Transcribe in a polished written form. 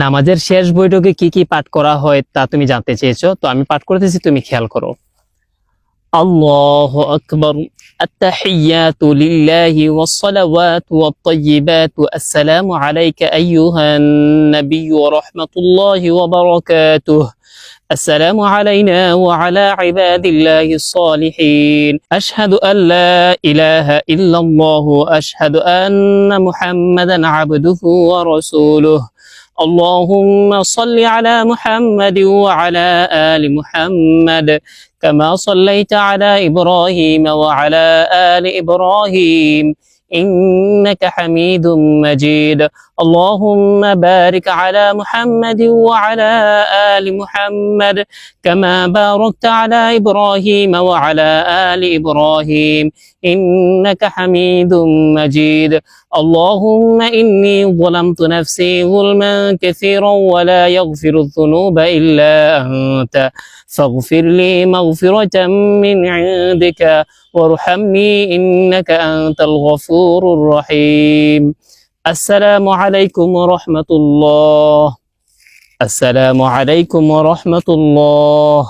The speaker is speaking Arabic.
নামাজের শেষ বৈঠকে কি কি পাঠ করা হয় তা তুমি জানতে চেয়েছো, তো আমি পাঠ করতেছি, তুমি খেয়াল করো। আল্লাহু আকবার। আত-তাহিয়াতু লিল্লাহি ওয়াস-সালাওয়াতু ওয়াত-তাইয়্যিবাতু আসসালামু আলাইকা আইয়ুহান নাবিয়্যু ওয়া রাহমাতুল্লাহি ওয়া বারাকাতুহু। السلام علينا وعلى عباد الله الصالحين أشهد أن لا إله إلا الله وأشهد أن محمدا عبده ورسوله اللهم صل على محمد وعلى آل محمد كما صليت على إبراهيم وعلى آل إبراهيم إنك حميد مجيد اللهم بارك على محمد وعلى آل محمد كما باركت على إبراهيم وعلى آل إبراهيم إنك حميد مجيد اللهم إني ظلمت نفسي ظلما كثيرا ولا يغفر الذنوب إلا أنت فاغفر لي مغفرة من عندك وارحمني إنك أنت الغفور الرحيم السلام عليكم ورحمة الله. السلام عليكم ورحمة الله.